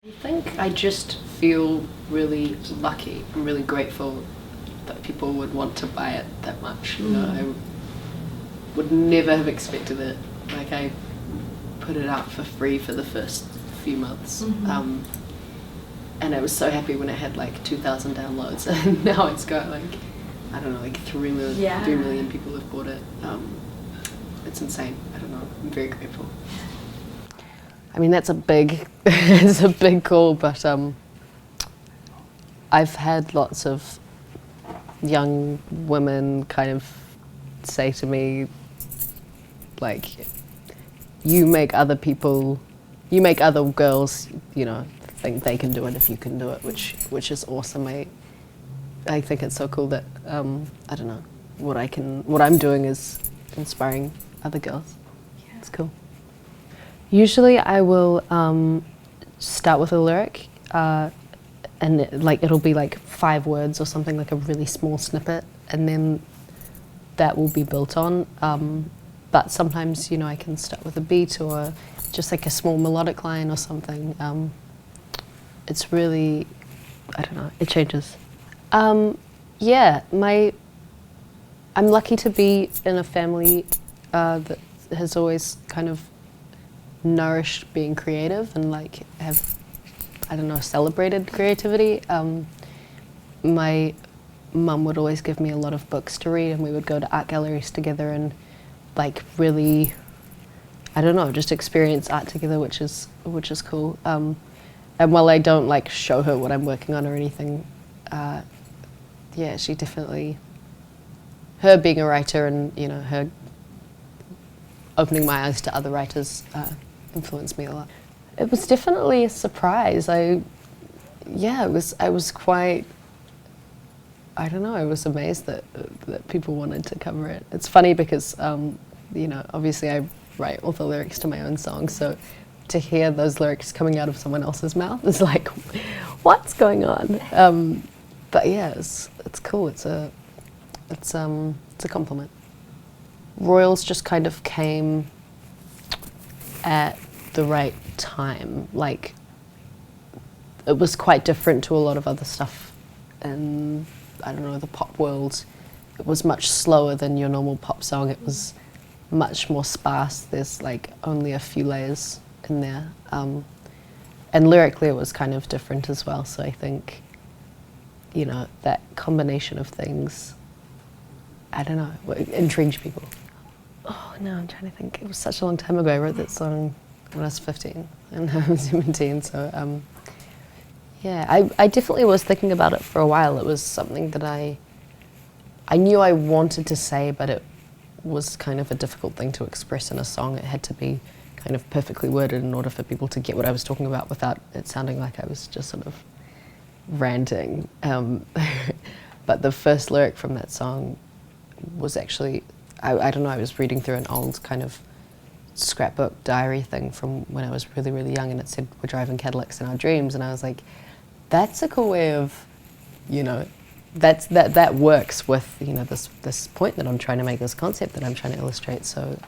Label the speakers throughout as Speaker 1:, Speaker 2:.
Speaker 1: I think I just feel really lucky and really grateful that people would want to buy it that much. You know, I would never have expected it. Like, I put it out for free for the first few months. And I was so happy when it had like 2,000 downloads, and now it's got like, I don't know, like 3 million people have bought it. It's insane. I don't know. I'm very grateful. I mean, that's a big, it's a big call, but I've had lots of young women kind of say to me, like, you make other girls, you know, think they can do it if you can do it, which is awesome. I think it's so cool that I don't know, what I'm doing is inspiring other girls. Yeah. It's cool. Usually I will start with a lyric and it'll be like 5 words or something, like a really small snippet, and then that will be built on. But sometimes, you know, I can start with a beat or just like a small melodic line or something. It's really, I don't know, it changes. Yeah, I'm lucky to be in a family that has always kind of nourished being creative and like have, I don't know, celebrated creativity. My mum would always give me a lot of books to read, and we would go to art galleries together and like really, I don't know, just experience art together, which is cool. And while I don't like show her what I'm working on or anything, yeah, she definitely, her being a writer and, you know, her opening my eyes to other writers influenced me a lot. It was definitely a surprise. I was quite, I don't know, I was amazed that people wanted to cover it. It's funny because, you know, obviously I write all the lyrics to my own songs, so to hear those lyrics coming out of someone else's mouth is like, what's going on? But yeah, it's cool. It's a compliment. Royals just kind of came at the right time. Like, it was quite different to a lot of other stuff in, I don't know, the pop world. It was much slower than your normal pop song. It was much more sparse. There's like only a few layers in there. And lyrically it was kind of different as well. So I think, you know, that combination of things, I don't know, intrigued people. Oh no, I'm trying to think. It was such a long time ago. I wrote that song when I was 15 and I was 17, so yeah, I definitely was thinking about it for a while. It was something that I knew I wanted to say, but it was kind of a difficult thing to express in a song. It had to be kind of perfectly worded in order for people to get what I was talking about without it sounding like I was just sort of ranting. But the first lyric from that song was actually, I don't know, I was reading through an old kind of scrapbook diary thing from when I was really, really young, and it said, we're driving Cadillacs in our dreams, and I was like, that's a cool way of, you know, that works with, you know, this point that I'm trying to make, this concept that I'm trying to illustrate. So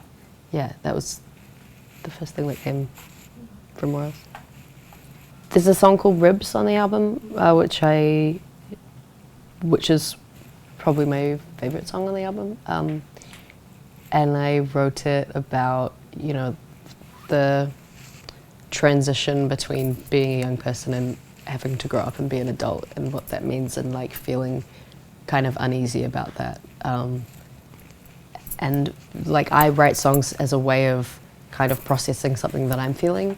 Speaker 1: yeah, that was the first thing that came from Royals. There's a song called Ribs on the album, which is probably my favorite song on the album. And I wrote it about, you know, the transition between being a young person and having to grow up and be an adult, and what that means, and like feeling kind of uneasy about that. And like, I write songs as a way of kind of processing something that I'm feeling,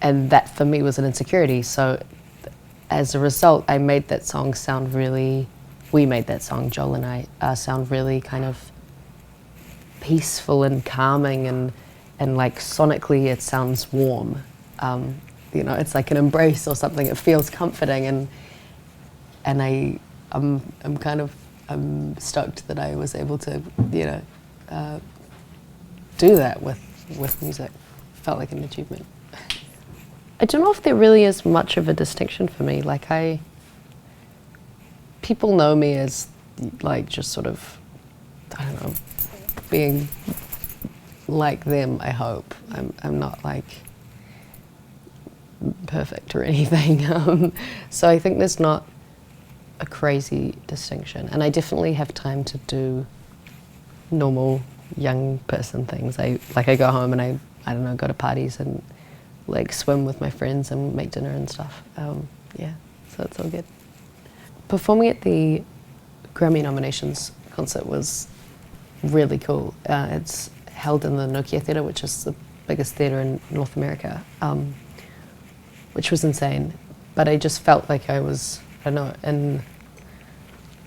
Speaker 1: and that for me was an insecurity. So as a result, I made that song sound really, we made that song, Joel and I, sound really kind of peaceful and calming, and like sonically it sounds warm. You know, it's like an embrace or something. It feels comforting, and I'm stoked that I was able to, you know, do that with music. Felt like an achievement. I don't know if there really is much of a distinction for me. Like, people know me as like just sort of, I don't know, being like them, I hope. I'm not like, perfect or anything. So I think there's not a crazy distinction, and I definitely have time to do normal young person things. I go home and I don't know, go to parties and like swim with my friends and make dinner and stuff. Yeah, so it's all good. Performing at the Grammy nominations concert was really cool. It's held in the Nokia Theatre, which is the biggest theatre in North America, which was insane. But I just felt like I was, I don't know, and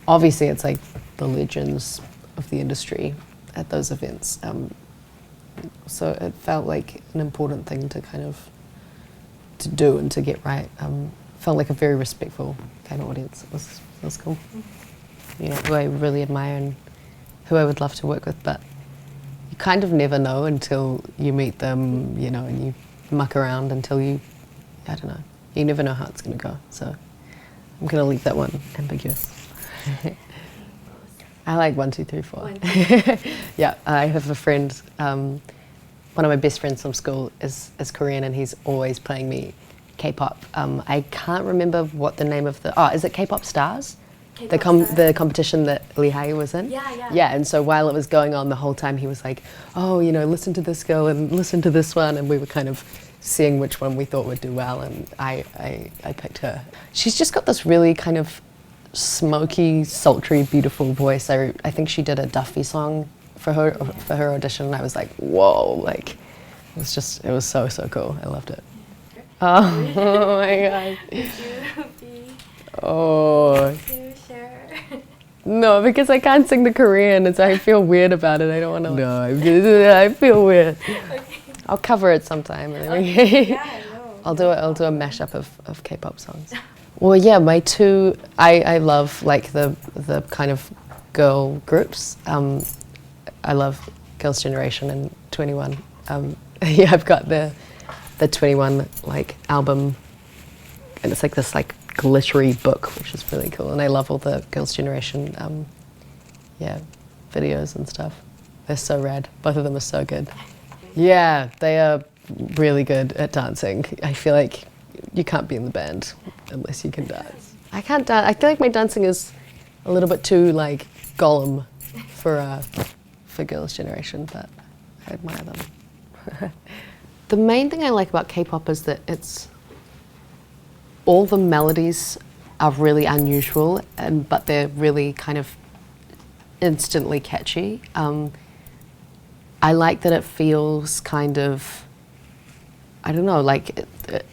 Speaker 1: obviously it's like the legends of the industry at those events. So it felt like an important thing to kind of to do and to get right. Felt like a very respectful kind of audience. It was cool. You know, who I really admire and who I would love to work with, but you kind of never know until you meet them, you know, and you muck around until you, I don't know, you never know how it's going to go. So I'm going to leave that one ambiguous. I like 1, 2, 3, 4. Yeah, I have a friend, one of my best friends from school is Korean, and he's always playing me K-pop. I can't remember what the name of the, is it K-pop Stars? The competition that Lehigh was in? Yeah, and so while it was going on the whole time, he was like, oh, you know, listen to this girl and listen to this one, and we were kind of seeing which one we thought would do well, and I picked her. She's just got this really kind of smoky, sultry, beautiful voice. I think she did a Duffy song for her audition, and I was like, whoa, like, it was so cool. I loved it. Oh my God.
Speaker 2: Would you be
Speaker 1: oh.
Speaker 2: to share?
Speaker 1: No, because I can't sing the Korean, and so I feel weird about it. I don't want to. No, I feel weird.
Speaker 2: Okay.
Speaker 1: I'll cover it sometime. And then
Speaker 2: Yeah, no.
Speaker 1: I'll do a mashup of K-pop songs. Well, yeah, my two. I love like the kind of girl groups. I love Girls' Generation and 21. Yeah, I've got the 21 like album, and it's like this like glittery book, which is really cool. And I love all the Girls' Generation, yeah, videos and stuff. They're so rad. Both of them are so good. Yeah, they are really good at dancing. I feel like you can't be in the band unless you can dance. I can't dance. I feel like my dancing is a little bit too like Gollum for Girls' Generation, but I admire them. The main thing I like about K-pop is that all the melodies are really unusual, but they're really kind of instantly catchy. I like that it feels kind of, I don't know, like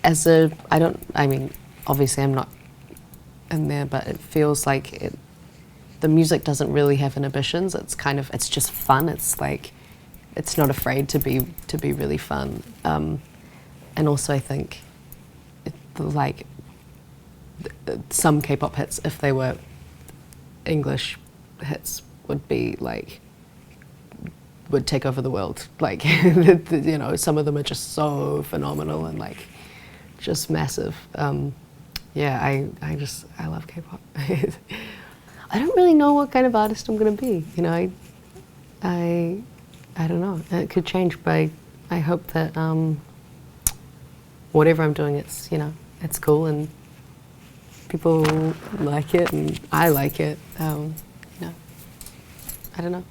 Speaker 1: I mean, obviously I'm not in there, but it feels like the music doesn't really have inhibitions. It's just fun. It's like, it's not afraid to be really fun. And also I think like some K-pop hits, if they were English hits, would take over the world. Like, you know, some of them are just so phenomenal and like just massive. Yeah, I love K-pop. I don't really know what kind of artist I'm gonna be. You know, I don't know. It could change, but I hope that whatever I'm doing, it's, you know, it's cool and people like it and I like it. You know, I don't know.